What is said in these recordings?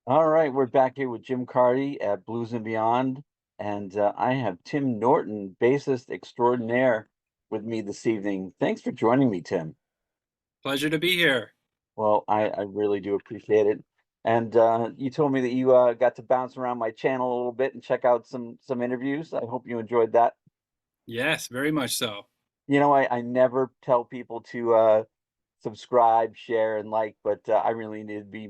All right, we're back here with Jim Carty at Blues and Beyond, and I have Tim Norton, bassist extraordinaire, with me this evening. Thanks for joining me, Tim. Pleasure to be here. Well, I really do appreciate it. And you told me that you got to bounce around my channel a little bit and check out some interviews. I hope you enjoyed that. Yes, very much so. I never tell people to subscribe, share, and like, but I really need to be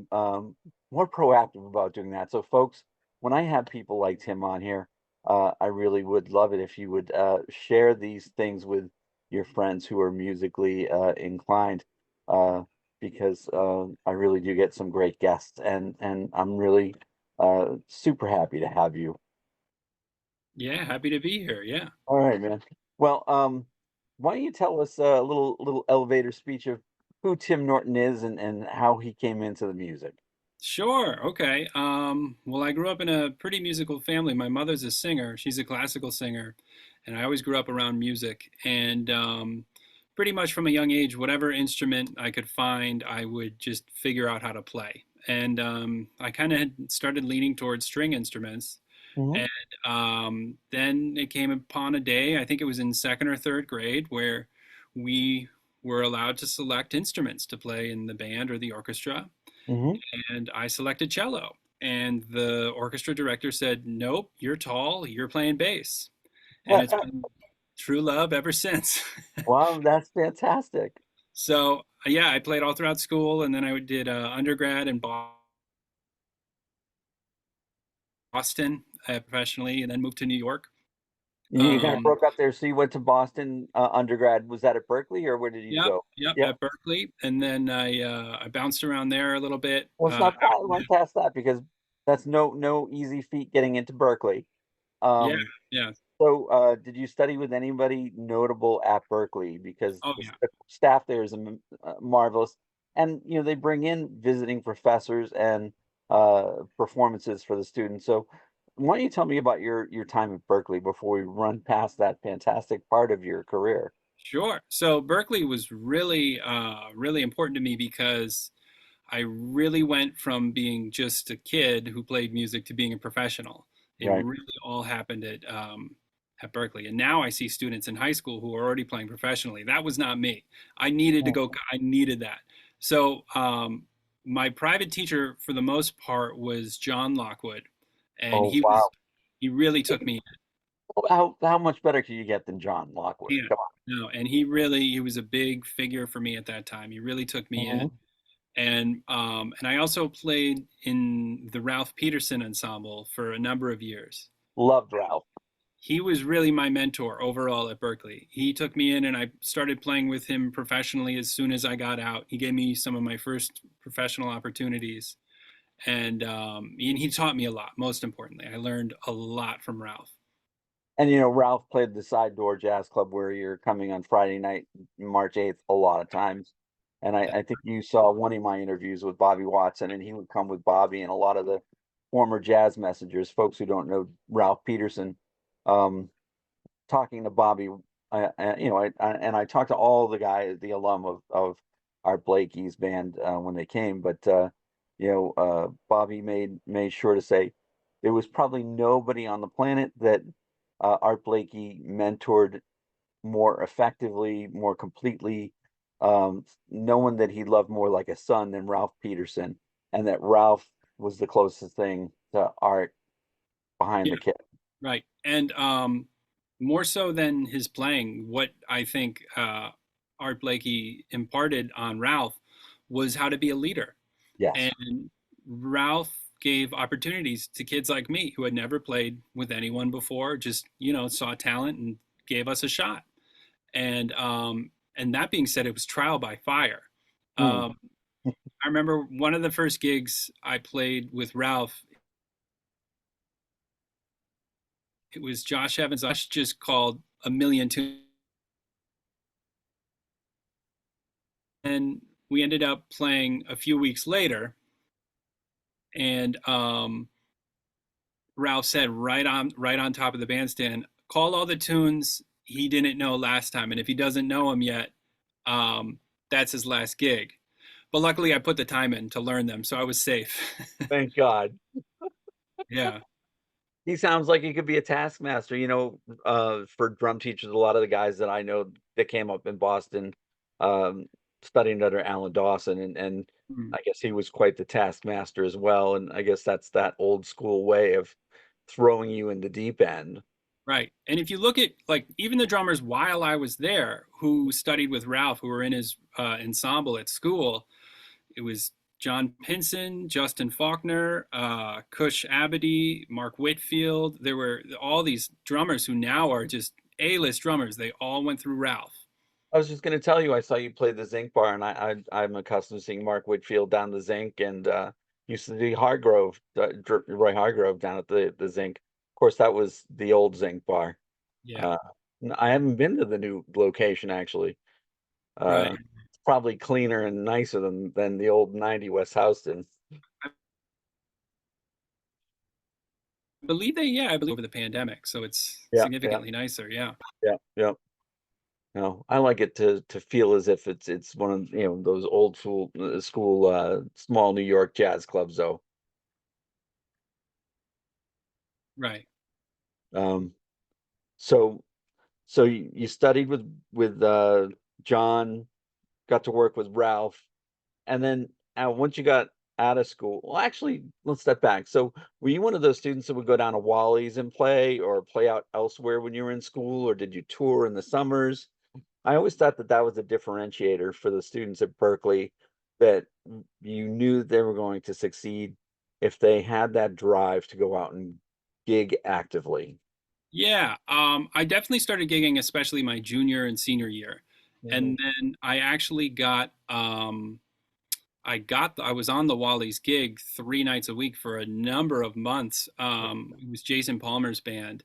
more proactive about doing that. So, folks, when I have people like Tim on here, I really would love it if you would share these things with your friends who are musically inclined, uh, because I really do get some great guests, and I'm really super happy to have you. Yeah, happy to be here. Yeah. All right, man. Well, why don't you tell us a little elevator speech of who Tim Norton is and how he came into the music? Sure. Okay. Well, I grew up in a pretty musical family. My mother's a singer. She's a classical singer, and I always grew up around music. And pretty much from a young age, whatever instrument I could find, I would just figure out how to play. And I kind of had started leaning towards string instruments. Hmm. And then it came upon a day, I think it was in second or third grade, where we were allowed to select instruments to play in the band or the orchestra. Hmm. And I selected cello. And the orchestra director said, "Nope, you're tall, you're playing bass." And it's been true love ever since. Wow, that's fantastic. So, yeah, I played all throughout school, and then I did undergrad in Boston professionally, and then moved to New York. You kind of Um, broke up there. So you went to Boston undergrad. Was that at Berkeley or where did you Yep, go? yep, Yep. at Berkeley, and then I bounced around there a little bit. Well, it's not After far. that. Went past that because that's no easy feat getting into Berkeley. Yeah, Um, yeah, So, did you study with anybody notable at Berkeley? Because oh the yeah. staff there is marvelous, and they bring in visiting professors and performances for the students. So, why don't you tell me about your time at Berkeley before we run past that fantastic part of your career? Sure. So Berkeley was really, really important to me because I really went from being just a kid who played music to being a professional. It Right. really all happened at Berkeley, and now I see students in high school who are already playing professionally. That was not me. I needed to Mm. go. I needed that. So my private teacher, for the most part, was John Lockwood, and Oh, wow. he really took me. How much better can you get than John Lockwood? Yeah, Come on. no, and he was a big figure for me at that time. He really took me in. Mhm. And I also played in the Ralph Peterson ensemble for a number of years. Loved Ralph. He was really my mentor overall at Berkeley. He took me in and I started playing with him professionally as soon as I got out. He gave me some of my first professional opportunities. And he taught me a lot, most importantly. I learned a lot from Ralph. And Ralph played the Side Door Jazz Club where you're coming on Friday night, March 8th, a lot of times. And I think you saw one of my interviews with Bobby Watson, and he would come with Bobby and a lot of the former jazz messengers, folks who don't know Ralph Peterson, um, talking to Bobby. And I talked to all the guys, the alum of Art Blakey's band when they came, but Bobby made sure to say there was probably nobody on the planet that Art Blakey mentored more effectively, more completely, no one that he loved more like a son than Ralph Peterson, and that Ralph was the closest thing to Art behind Yeah, the kid. right. And more so than his playing, what I think Art Blakey imparted on Ralph was how to be a leader. Yes. And Ralph gave opportunities to kids like me who had never played with anyone before, just, saw talent and gave us a shot. And that being said, it was trial by fire. Hmm. Um, I remember one of the first gigs I played with Ralph. It was Josh Evans. I just called a million tunes, and we ended up playing a few weeks later. And Ralph said right on top of the bandstand, call all the tunes he didn't know last time, and if he doesn't know them yet, um, that's his last gig. But luckily, I put the time in to learn them, so I was safe. Thank God. Yeah. He sounds like he could be a taskmaster, for drum teachers, a lot of the guys that I know that came up in Boston, um, studying under Alan Dawson, and Mm. I guess he was quite the taskmaster as well, and I guess that's that old school way of throwing you in the deep end. Right. And if you look at like even the drummers while I was there who studied with Ralph, who were in his ensemble at school, it was John Pinson, Justin Faulkner, Cush Abady, Mark Whitfield. There were all these drummers who now are just A-list drummers. They all went through Ralph. I was just gonna tell you, I saw you play the Zinc Bar, and I'm accustomed to seeing Mark Whitfield down the Zinc, and used to do Hargrove, Roy Hargrove down at the Zinc. Of course, that was the old Zinc Bar. Yeah, Uh, I haven't been to the new location actually. right. It's probably cleaner and nicer than the old 90 West Houston. I I believe over the pandemic, so it's Yeah, yeah, significantly nicer. Yeah, yeah, yeah. No, I like it to feel as if it's one of those old school small New York jazz clubs though. right. Um, so so you studied with John, got to work with Ralph, and then once you got out of school, well, actually, let's step back. So, were you one of those students that would go down to Wally's and play, or play out elsewhere when you were in school, or did you tour in the summers? I always thought that that was a differentiator for the students at Berkeley, that you knew they were going to succeed if they had that drive to go out and gig actively. Yeah, I definitely started gigging, especially my junior and senior year, Mhm. and then I actually got I was on the Wally's gig 3 nights a week for a number of months. It was Jason Palmer's band,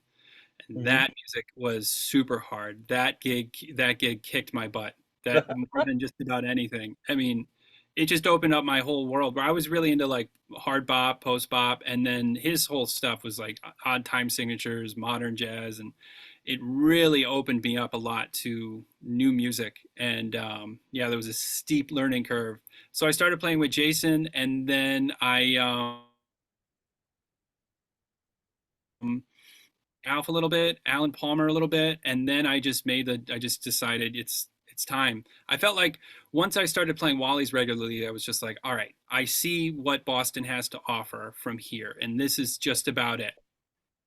and Mhm. that music was super hard. That gig kicked my butt. That more than just about anything. I mean, it just opened up my whole world where I was really into like hard bop, post bop, and then his whole stuff was like odd time signatures, modern jazz, and it really opened me up a lot to new music. And yeah, there was a steep learning curve. So I started playing with Jason, and then I Alf a little bit, Alan Palmer a little bit, and then I just decided it's time. I felt like once I started playing Wally's regularly, I was just like, all right, I see what Boston has to offer from here, and this is just about it.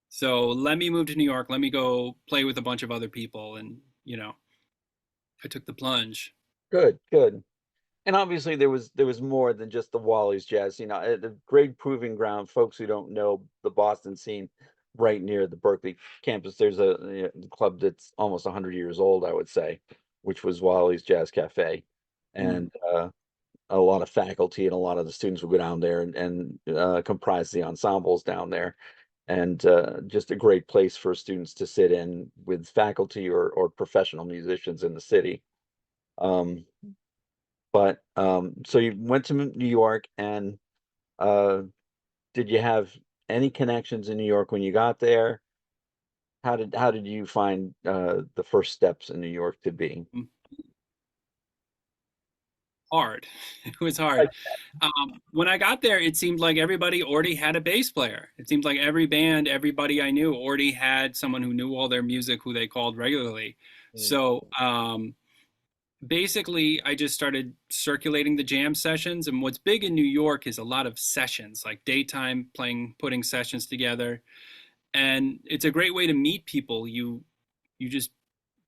So let me move to New York. Let me go play with a bunch of other people, and I took the plunge. Good, good. And obviously there was more than just the Wally's Jazz, a great proving ground. Folks who don't know the Boston scene, right near the Berkeley campus, there's a club that's almost 100 years old, I would say, which was Wally's Jazz Cafe. Mm. And a lot of faculty and a lot of the students would go down there and comprise the ensembles down there. And just a great place for students to sit in with faculty or professional musicians in the city. Um, but, so you went to New York, and, uh, did you have any connections in New York when you got there? How did you find, the first steps in New York to be? Mm. Hard. It was hard. Like, When I got there, it seemed like everybody already had a bass player. It seemed like every band, everybody I knew already had someone who knew all their music who they called regularly. mm, So basically, I just started circulating the jam sessions. And what's big in New York is a lot of sessions, like daytime playing, putting sessions together. And it's a great way to meet people. You just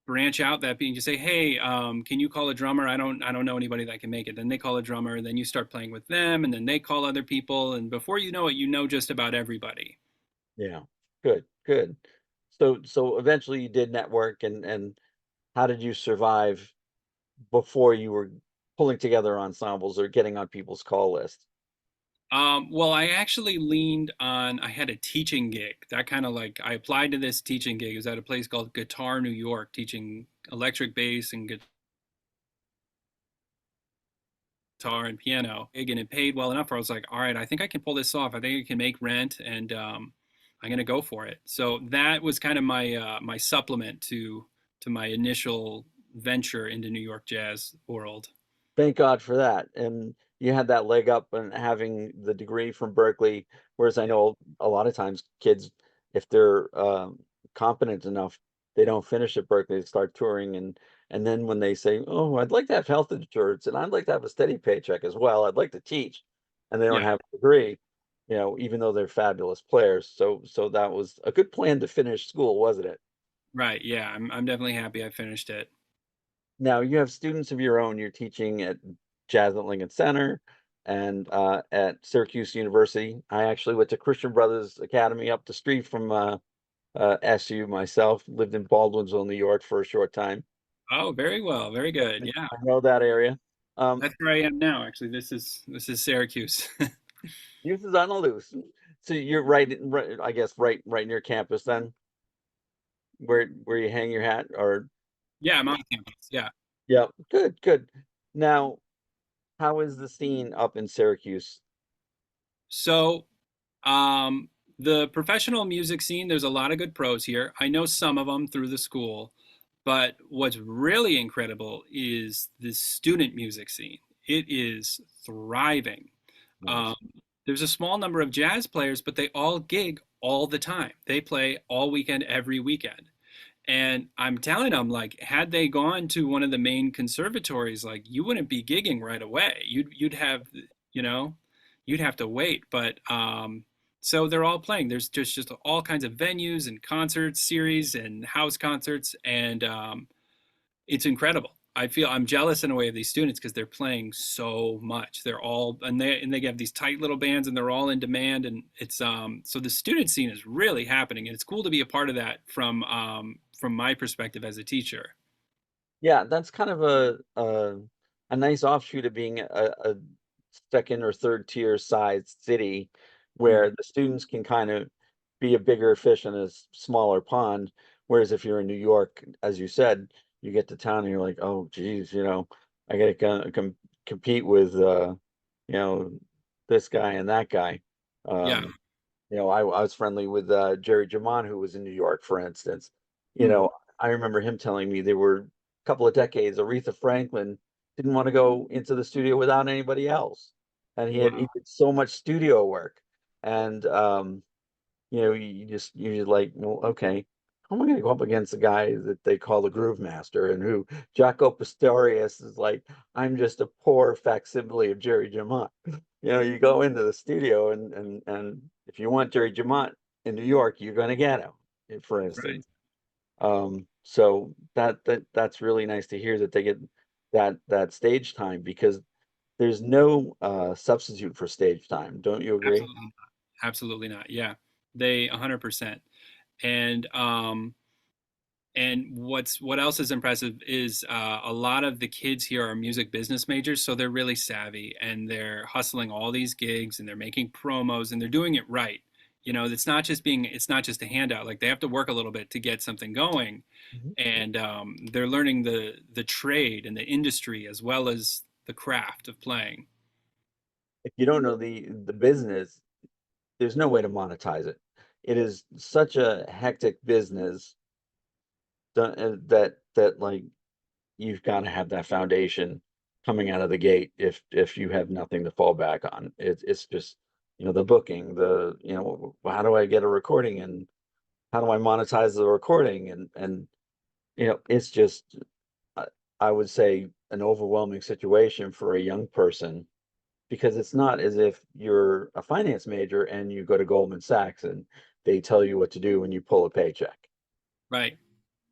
branch out that being, you say, hey, can you call a drummer? I don't know anybody that can make it. Then they call a drummer, then you start playing with them, and then they call other people, and before you know it, you know just about everybody. yeah. Good, good. So eventually you did network, and how did you survive before you were pulling together ensembles or getting on people's call list? Well, I actually leaned on, I had a teaching gig. That kind of like, I applied to this teaching gig. It was at a place called Guitar New York, teaching electric bass and guitar and piano. And it paid well enough where I was like, all right, I think I can pull this off. I think I can make rent, and I'm gonna go for it. So that was kind of my supplement to my initial venture into New York jazz world. Thank God for that. And you had that leg up and having the degree from Berkeley, whereas I know a lot of times kids, if they're competent enough, they don't finish at Berkeley, they start touring, and then when they say, "Oh, I'd like to have health insurance and I'd like to have a steady paycheck as well. I'd like to teach," and they don't Yeah, have a degree, even though they're fabulous players. So that was a good plan to finish school, wasn't it? right. Yeah, I'm definitely happy I finished it. Now you have students of your own. You're teaching at Jazz at Lincoln Center and at Syracuse University. I actually went to Christian Brothers Academy up the street from SU myself. Lived in Baldwinsville, New York for a short time. Oh, very well, very good. I Yeah, I know that area. Um, that's where I am now. Actually, this is Syracuse. Youth is on the loose. So you're right, right, I guess, right near campus then, where you hang your hat, or Yeah, I'm on campus. Yeah. yeah, good, good. Now, how is the scene up in Syracuse? So, um, the professional music scene, there's a lot of good pros here. I know some of them through the school, but what's really incredible is the student music scene. It is thriving. Um, Nice. there's a small number of jazz players, but they all gig all the time. They play all weekend, every weekend. And I'm telling them, like, had they gone to one of the main conservatories, like, you wouldn't be gigging right away. You'd have, you know, you'd have to wait. But so they're all playing. There's just all kinds of venues and concerts, series and house concerts, and it's incredible. I feel I'm jealous in a way of these students because they're playing so much. They're all and they have these tight little bands and they're all in demand, and it's so the student scene is really happening, and it's cool to be a part of that from my perspective as a teacher. Yeah, that's kind of a nice offshoot of being a second or third tier sized city Mm. where the students can kind of be a bigger fish in a smaller pond. Whereas if you're in New York, as you said, you get to town and you're like, oh, geez, I gotta compete with you know, this guy and that guy. Yeah. Um, I was friendly with Jerry Jamon, who was in New York, for instance. You Mm. know, I remember him telling me there were a couple of decades Aretha Franklin didn't want to go into the studio without anybody else, and he Wow. did so much studio work, and you're like, well, okay, how am I going to go up against a guy that they call the Groove Master, and who Jaco Pastorius is like, I'm just a poor facsimile of Jerry Jamont. You go into the studio, and if you want Jerry Jamont in New York, you're going to get him, for Right. instance. So that's really nice to hear that they get that stage time, because there's no substitute for stage time. Don't you agree? Absolutely not. Absolutely not. Yeah. They 100%. And what else is impressive is a lot of the kids here are music business majors, so they're really savvy and they're hustling all these gigs and they're making promos and they're doing it right. It's not just a handout. Like they have to work a little bit to get something going, Mhm. and they're learning the trade and the industry as well as the craft of playing. If you don't know the business, there's no way to monetize it. It is such a hectic business that like you've got to have that foundation coming out of the gate if you have nothing to fall back on. It's just the booking, how do I get a recording, and how do I monetize the recording, and it's just I, I would say an overwhelming situation for a young person, because it's not as if you're a finance major and you go to Goldman Sachs and they tell you what to do when you pull a paycheck. Right.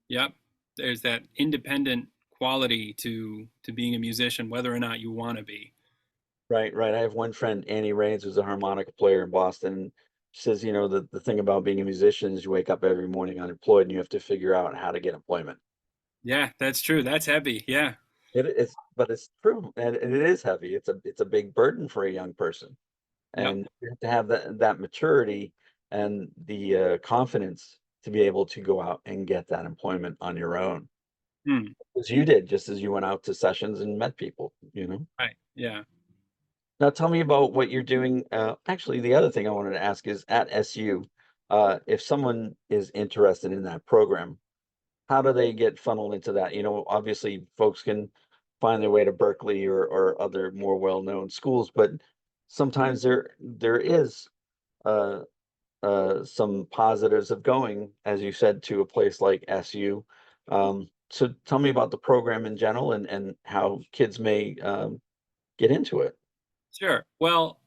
Yep. There's that independent quality to being a musician, whether or not you want to be. Right, right. I have one friend, Annie Raines, who's a harmonica player in Boston. She says, the thing about being a musician is you wake up every morning unemployed and you have to figure out how to get employment. Yeah, that's true. That's heavy. Yeah. But it's true, and it is heavy. It's a big burden for a young person, Yep. and you have to have that maturity and the confidence to be able to go out and get that employment on your own, Hmm. as you did, just as you went out to sessions and met people. Right. Yeah. Now tell me about what you're doing. Actually, the other thing I wanted to ask is at SU, if someone is interested in that program, how do they get funneled into that? Obviously folks can find their way to Berkeley or other more well-known schools, but sometimes there is uh, some positives of going, as you said, to a place like SU. So tell me about the program in general and how kids may get into it. Sure. Well,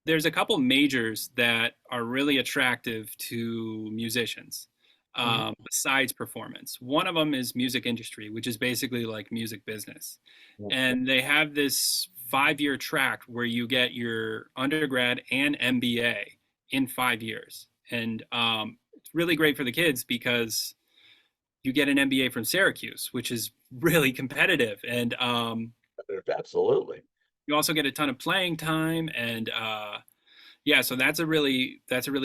there's a couple majors that are really attractive to musicians, Mhm. besides performance. One of them is music industry, which is basically like music business. Yeah. And they have this 5 year track where you get your undergrad and MBA in 5 years. And it's really great for the kids because you get an MBA from Syracuse, which is really competitive. And Absolutely. you also get a ton of playing time and yeah, so that's a really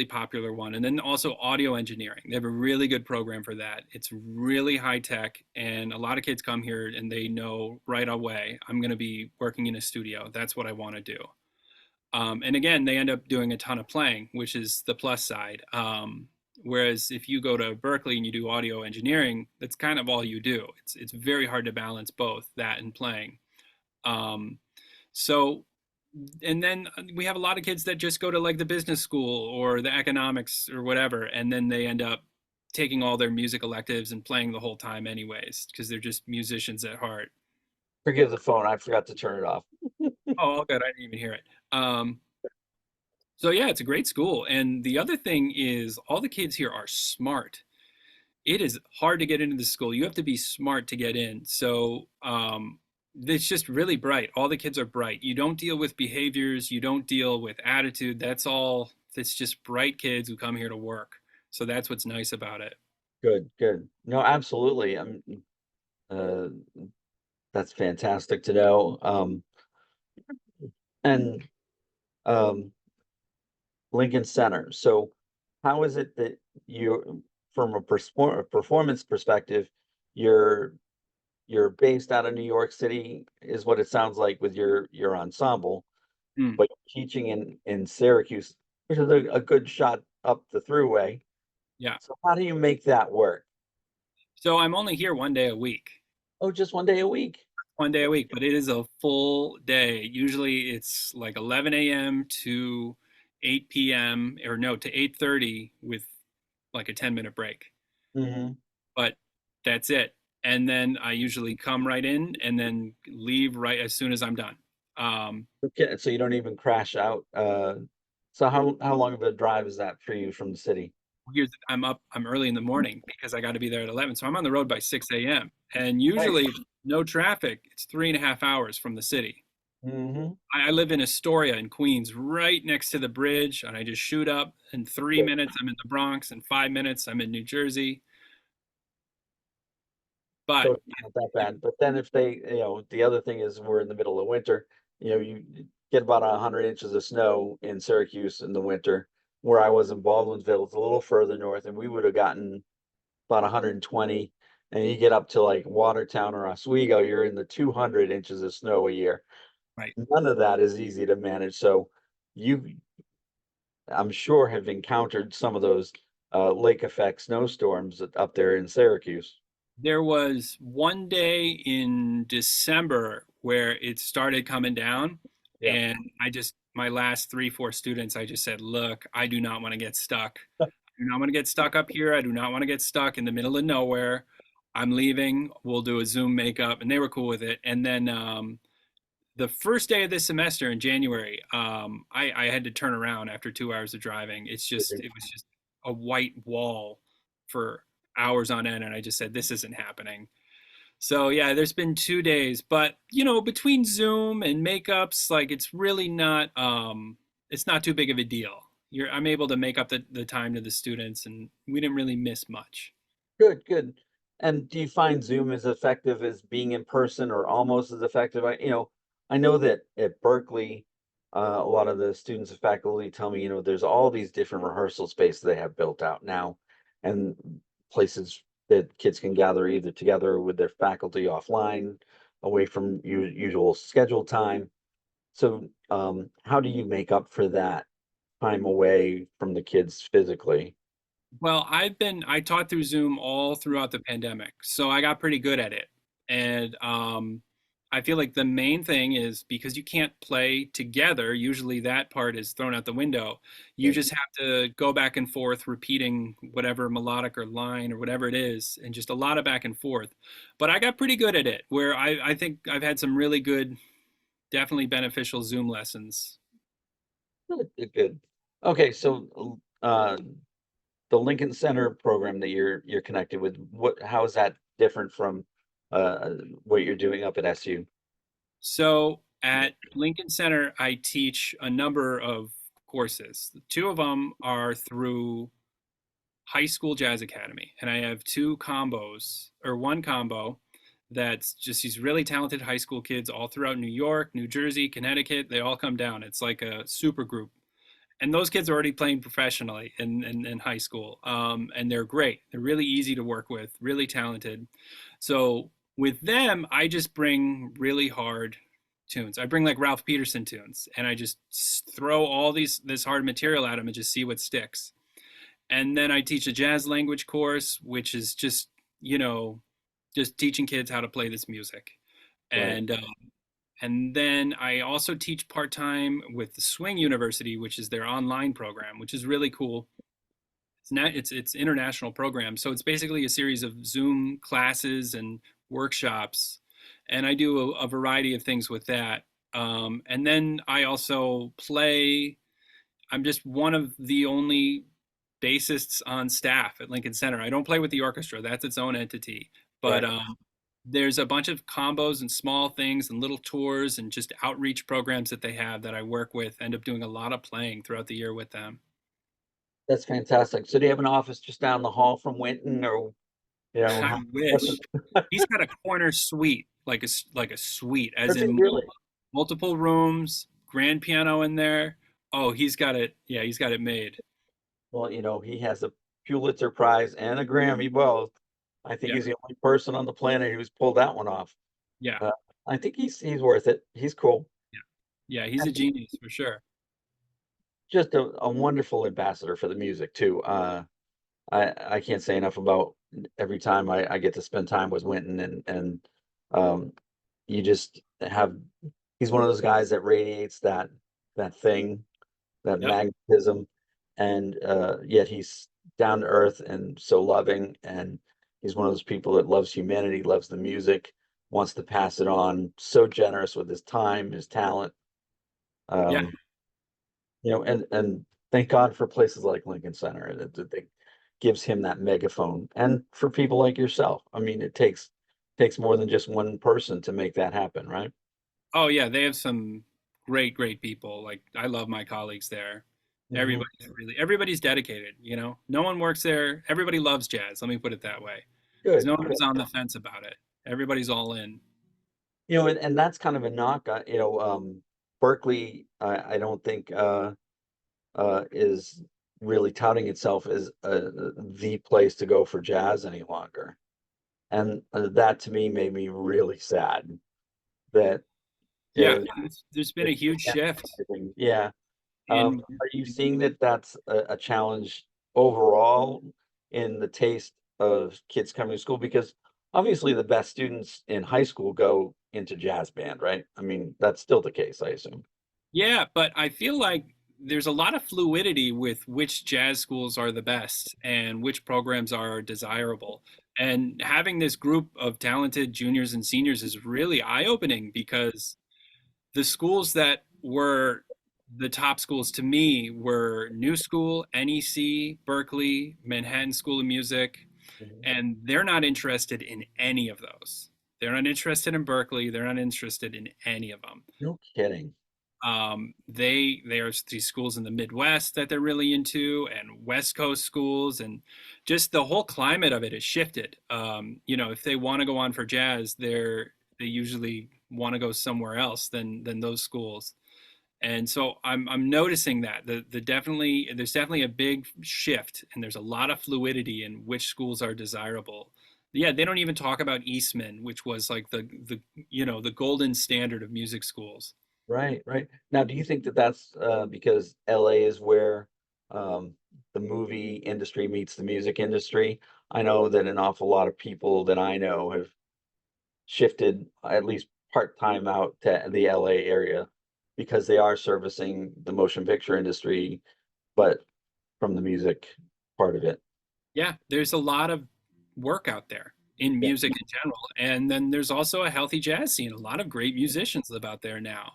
popular one. And then also audio engineering. They have a really good program for that. It's really high tech, and a lot of kids come here and they know right away, I'm going to be working in a studio. That's what I want to do. And again, they end up doing a ton of playing, which is the plus side. Whereas if you go to Berkeley and you do audio engineering, that's kind of all you do. It's very hard to balance both that and playing. Um, so, and then we have a lot of kids that just go to like the business school or the economics or whatever, and then they end up taking all their music electives and playing the whole time anyways, because they're just musicians at heart. Forgive the phone. I forgot to turn it off. Oh, all good. I didn't even hear it. So yeah, it's a great school. And the other thing is all the kids here are smart. It is hard to get into the school. You have to be smart to get in. So it's just really bright. All the kids are bright. You don't deal with behaviors. You don't deal with attitude. That's all. It's just bright kids who come here to work. So that's what's nice about it. Good, good. No, absolutely. Uh, that's fantastic to know. And um, Lincoln Center. So, how is it that you, from a performance perspective, you're you're based out of New York City, is what it sounds like with your ensemble, Hmm. but you're teaching in Syracuse, which is a good shot up the thruway. Yeah. So, how do you make that work? So I'm only here one day a week. Oh, just 1 day a week. 1 day a week, but it is a full day. Usually it's like 11 a.m. to 8 p.m. or no, to 8:30 with like a 10-minute break. Hmm. But that's it. And then I usually come right in and then leave right as soon as I'm done. Um, Okay, so you don't even crash out. So how long of a drive is that for you from the city? I'm early in the morning because I got to be there at 11. So I'm on the road by 6 a.m. And Right. usually no traffic. It's 3.5 hours from the city. Hmm. I live in Astoria in Queens, right next to the bridge, and I just shoot up. In 3 minutes, I'm in the Bronx. In 5 minutes, I'm in New Jersey. So But it's not that bad. But then if they, the other thing is we're in the middle of winter, you get about 100 inches of snow in Syracuse in the winter. Where I was in Baldwinsville, it's a little further north, and we would have gotten about 120. And you get up to like Watertown or Oswego, you're in the 200 inches of snow a year. right, None of that is easy to manage. So you, I'm sure, have encountered some of those lake effect snowstorms up there in Syracuse. there was one day in December where it started coming down, Yeah. and my last three, four students, I just said, look, I do not want to get stuck. I do not want to get stuck up here. I do not want to get stuck in the middle of nowhere. I'm leaving. We'll do a Zoom makeup. And they were cool with it. And then the first day of this semester in January, I had to turn around after 2 hours of driving. It was just a white wall for hours on end. And I just said, this isn't happening. So yeah, there's been 2 days, but between Zoom and makeups, like it's not too big of a deal. I'm able to make up the time to the students and we didn't really miss much. Good, good. And do you find Zoom as effective as being in person or almost as effective? I know that at Berkeley, a lot of the students and faculty tell me, there's all these different rehearsal spaces they have built out now and places that kids can gather either together with their faculty offline, away from usual schedule time. So, how do you make up for that time away from the kids physically? Well, I taught through Zoom all throughout the pandemic, so I got pretty good at it. And I feel like the main thing is because you can't play together, usually that part is thrown out the window. You Right. just have to go back and forth, repeating whatever melodic or line or whatever it is, and just a lot of back and forth. But I got pretty good at it, where I think I've had some really good, definitely beneficial Zoom lessons. Good, good, good. Okay, so the Lincoln Center program that you're connected with, how is that different from uh what you're doing up at SU? So at Lincoln Center, I teach a number of courses. Two of them are through High School Jazz Academy, and I have two combos, or one combo that's just these really talented high school kids all throughout New York, New Jersey, Connecticut. They all come down. It's like a super group. And those kids are already playing professionally in high school. And they're great. They're really easy to work with, really talented. So with them, I just bring really hard tunes. I bring like Ralph Peterson tunes, and I just throw all this hard material at them and just see what sticks. And then I teach a jazz language course, which is just, you know, just teaching kids how to play this music. Right. And and then I also teach part time with the Swing University, which is their online program, which is really cool. It's international program, so it's basically a series of Zoom classes and workshops, and I do a variety of things with that. And then I also play. I'm just one of the only bassists on staff at Lincoln Center. I don't play with the orchestra; that's its own entity. But Right. there's a bunch of combos and small things and little tours and just outreach programs that they have that I work with. End up doing a lot of playing throughout the year with them. That's fantastic. So do you have an office just down the hall from Winton, or I what's wish. He's got a corner suite, like a suite, as does it in really? multiple rooms, grand piano in there. Oh, he's got it. Yeah, he's got it made. Well, he has a Pulitzer Prize and a Grammy both. I think Yeah, he's the only person on the planet who's pulled that one off. yeah, Uh, I think he's worth it. He's cool. yeah, yeah. He's a And genius for sure. just a wonderful ambassador for the music too. I can't say enough about every time I get to spend time with Winton, and um, you just have he's one of those guys that radiates that thing, that Yep. magnetism, and yet he's down to earth and so loving, and he's one of those people that loves humanity, loves the music, wants to pass it on, so generous with his time, his talent. Yeah. Um, and thank God for places like Lincoln Center that gives him that megaphone, and for people like yourself. I mean, it takes more than just one person to make that happen, right? Oh yeah, they have some great people. Like I love my colleagues there. Hmm. Everybody's dedicated, you know. No one works there. Everybody loves jazz. Let me put it that way. Because Good, no good. one's on the fence about it. Everybody's all in. And that's kind of a knock. Berkeley, I don't think is really touting itself as the place to go for jazz any longer, and that to me made me really sad that Yeah, uh, there's been it's a huge shift yeah. in, Are you in seeing that that's a challenge overall in the taste of kids coming to school? Because obviously the best students in high school go into jazz band, right? I mean, that's still the case, I assume. Yeah, but I feel like there's a lot of fluidity with which jazz schools are the best and which programs are desirable. And having this group of talented juniors and seniors is really eye-opening because the schools that were the top schools to me were New School, NEC, Berkeley, Manhattan School of Music, Mhm. and they're not interested in any of those. They're not interested in Berkeley. They're not interested in any of them. No kidding. They are these schools in the Midwest that they're really into, and West Coast schools, and just the whole climate of it has shifted. You know, if they want to go on for jazz, they usually want to go somewhere else than those schools. And so I'm noticing that there's definitely a big shift, and there's a lot of fluidity in which schools are desirable. Yeah, they don't even talk about Eastman, which was like the the golden standard of music schools. Right, right. Now, do you think that that's because LA is where um, the movie industry meets the music industry? I know that an awful lot of people that I know shifted at least part-time out to the LA area because they are servicing the motion picture industry, but from the music part of it. Yeah, there's a lot of work out there in Yeah. music in general. And then there's also a healthy jazz scene. A lot of great musicians live out there now.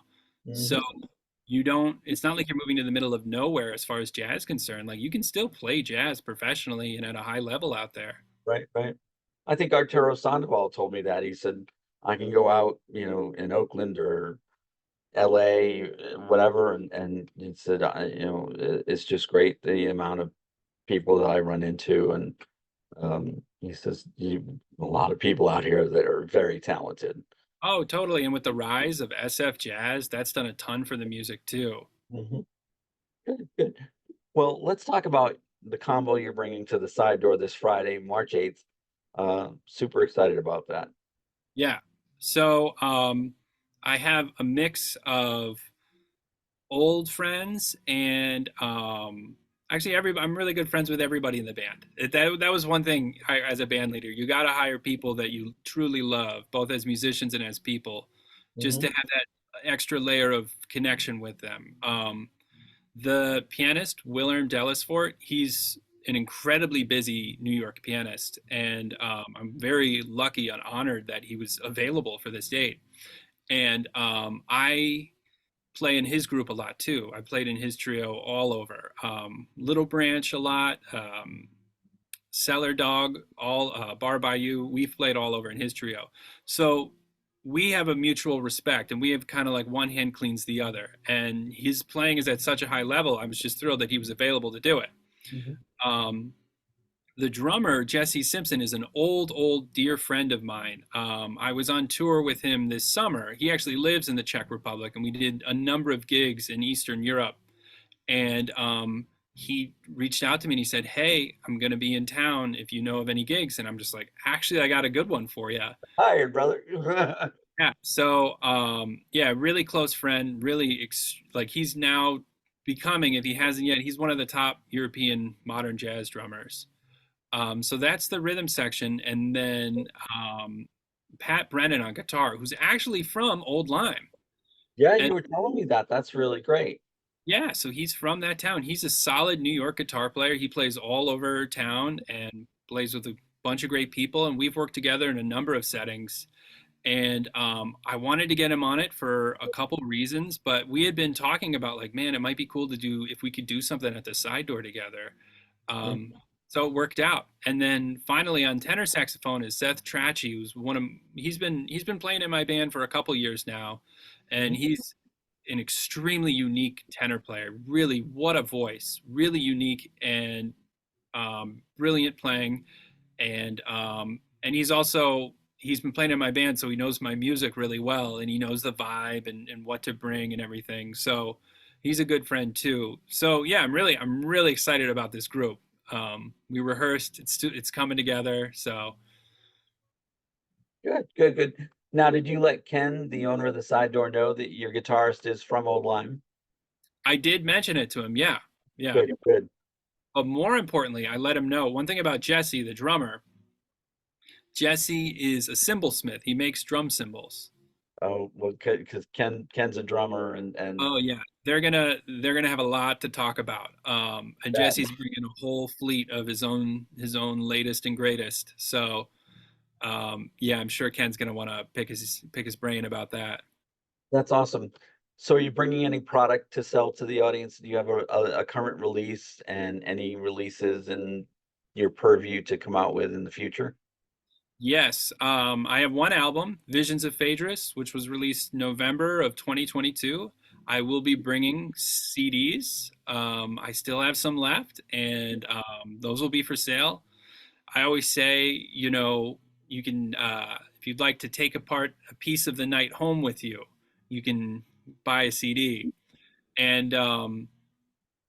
So Mhm. you don't, it's not like you're moving to the middle of nowhere as far as jazz is concerned. Like you can still play jazz professionally and at a high level out there. Right, right. I think Arturo Sandoval told me that. He said, "I can go out, in Oakland or LA, whatever," and he said, it's just great the amount of people that I run into, and, he says, "You a lot of people out here that are very talented." Oh, totally. And with the rise of SF jazz, that's done a ton for the music too. Mhm. Good, good. Well, let's talk about the combo you're bringing to the side door this Friday, March 8th. Super excited about that. Yeah. So I have a mix of old friends and actually I'm really good friends with everybody in the band. That was one thing as a band leader. You got to hire people that you truly love, both as musicians and as people, just to Mhm. have that extra layer of connection with them. The pianist Willem Delisfort, he's an incredibly busy New York pianist, and I'm very lucky and honored that he was available for this date. And I play in his group a lot too. I played in his trio all over. Little Branch a lot, Cellar Dog, all Bar Bayou. We've played all over in his trio. So we have a mutual respect, and we have kind of like one hand cleans the other. And his playing is at such a high level. I was just thrilled that he was available to do it. Mhm. Um, the drummer Jesse Simpson is an old dear friend of mine. I was on tour with him this summer. He actually lives in the Czech Republic, and we did a number of gigs in Eastern Europe. And he reached out to me and he said, "Hey, I'm going to be in town if you know of any gigs." And I'm just like, "Actually, I got a good one for you." Hired, brother. Yeah. So yeah, really close friend. Really like he's now becoming, if he hasn't yet, he's one of the top European modern jazz drummers. So that's the rhythm section, and then Pat Brennan on guitar, who's actually from Old Lyme, Yeah, and you were telling me that. That's really great. yeah, so he's from that town. He's a solid New York guitar player. He plays all over town and plays with a bunch of great people, and we've worked together in a number of settings. And I wanted to get him on it for a couple reasons, but we had been talking about like, man, it might be cool to do if we could do something at the side door together. Mm, Um, so it worked out. And then finally on tenor saxophone is Seth Trachy, who's he's been playing in my band for a couple years now, and mhm. he's an extremely unique tenor player. Really, what a voice! Really unique and brilliant playing. And he's been playing in my band, so he knows my music really well, and he knows the vibe and what to bring and everything. So he's a good friend too. So yeah, I'm really excited about this group. We rehearsed; it's coming together. So Good, good, good. Now, did you let Ken, the owner of the side door, know that your guitarist is from Old Lyme? I did mention it to him. Yeah, yeah. Good, good. But more importantly, I let him know one thing about Jesse, the drummer. Jesse is a cymbal smith. He makes drum cymbals. Oh, well, because Ken's a drummer, and Oh yeah, they're gonna have a lot to talk about. And that Jesse's bringing a whole fleet of his own latest and greatest. So yeah, I'm sure Ken's gonna want to pick his brain about that. that's awesome. So, are you bringing any product to sell to the audience? Do you have a current release and any releases in your purview to come out with in the future? Yes, I have one album, Visions of Phaedrus, which was released November of 2022. I will be bringing CDs. I still have some left, and those will be for sale. I always say, you can, if you'd like to take apart a piece of the night home with you, you can buy a CD.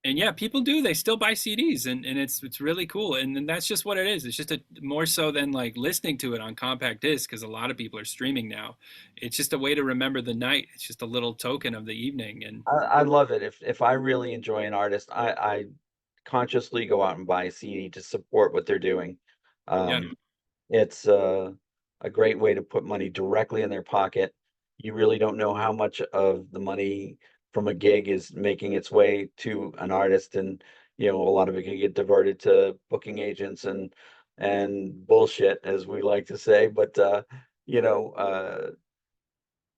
And yeah, people do. They still buy CDs, and it's really cool. And that's just what it is. It's just a more so than like listening to it on compact disc, because a lot of people are streaming now. It's just a way to remember the night. It's just a little token of the evening. And I love it. If I really enjoy an artist, I consciously go out and buy a CD to support what they're doing. yeah, Um, it's a great way to put money directly in their pocket. You really don't know how much of the money from a gig is making its way to an artist, and a lot of it can get diverted to booking agents and bullshit, as we like to say. But you know, uh,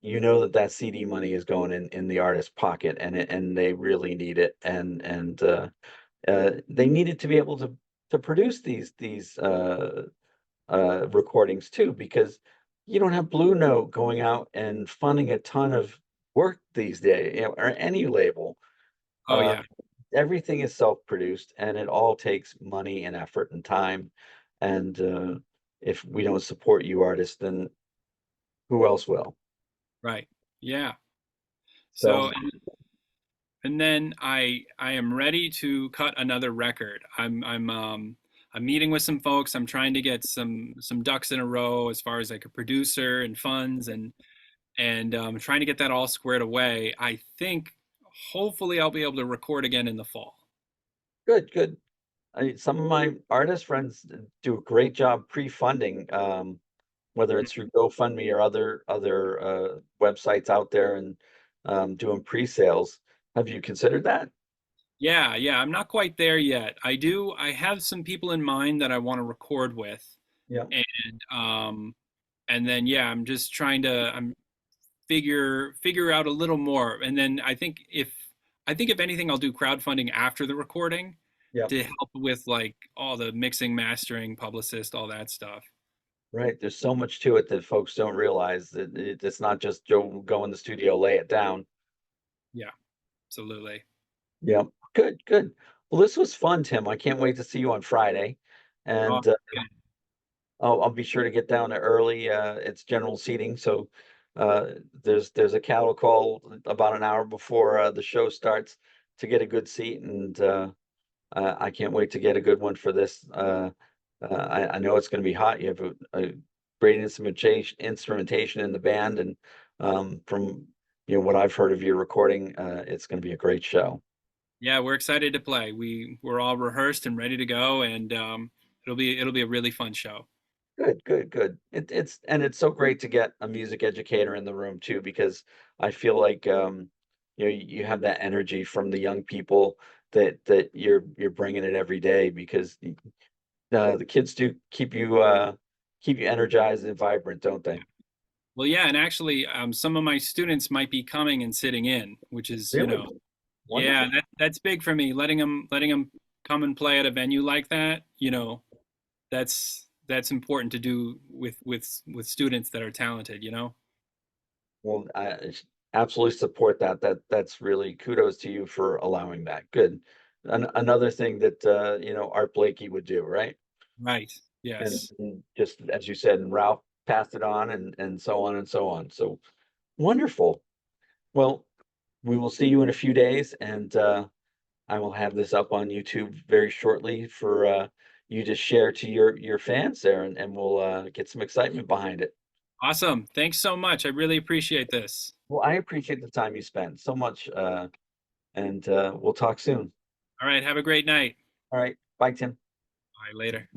that CD money is going in the artist's pocket, and they really need it, and they needed to be able to produce these recordings too, because you don't have Blue Note going out and funding a ton of work these days, or any label. Oh Uh, yeah, Everything is self-produced, and it all takes money and effort and time. And if we don't support you artists, then who else will? right. Yeah. So So and then I am ready to cut another record. I'm meeting with some folks. I'm trying to get some ducks in a row as far as like a producer and funds and trying to get that all squared away. I think hopefully I'll be able to record again in the fall. good, good. Some of my artist friends do a great job pre-funding, whether it's through GoFundMe or other websites out there, and doing pre-sales. Have you considered that? Yeah, yeah, I'm not quite there yet. I have some people in mind that I want to record with Yeah, and and then yeah, I'm just trying to I'm figure out a little more. And then I think if anything I'll do crowdfunding after the recording yeah. to help with like all the mixing, mastering, publicist, all that stuff. Right. There's so much to it that folks don't realize, that it's not just go in the studio, lay it down. Yeah, absolutely. Yeah. Good, good. Well, this was fun, Tim. I can't wait to see you on Friday. Oh, And I'll be sure to get down there early. It's general seating, so uh, there's a cattle call about an hour before the show starts to get a good seat, and I can't wait to get a good one for this. I know it's going to be hot. You have a great instrumentation in the band, and from what I've heard of your recording, it's going to be a great show. yeah, we're excited to play. We're all rehearsed and ready to go, and it'll be a really fun show. Good, good, good. It's so great to get a music educator in the room too, because I feel like you have that energy from the young people that you're bringing it every day, because the kids do keep you energized and vibrant, don't they? Well, yeah, and actually, some of my students might be coming and sitting in, which is, Really yeah, wonderful. that's big for me. Letting them come and play at a venue like that, that's important to do with students that are talented, Well, absolutely support that. That's really kudos to you for allowing that. Good. Another thing that Art Blakey would do, right? Right. And, Yes. and just as you said, and Ralph passed it on, and so on and so on. So wonderful. Well, we will see you in a few days, and I will have this up on YouTube very shortly for you to share to your fans there, and we'll get some excitement behind it. Awesome. Thanks so much. I really appreciate this. Well, I appreciate the time you spent so much, and we'll talk soon. All right. Have a great night. All right, bye, Tim. Bye later.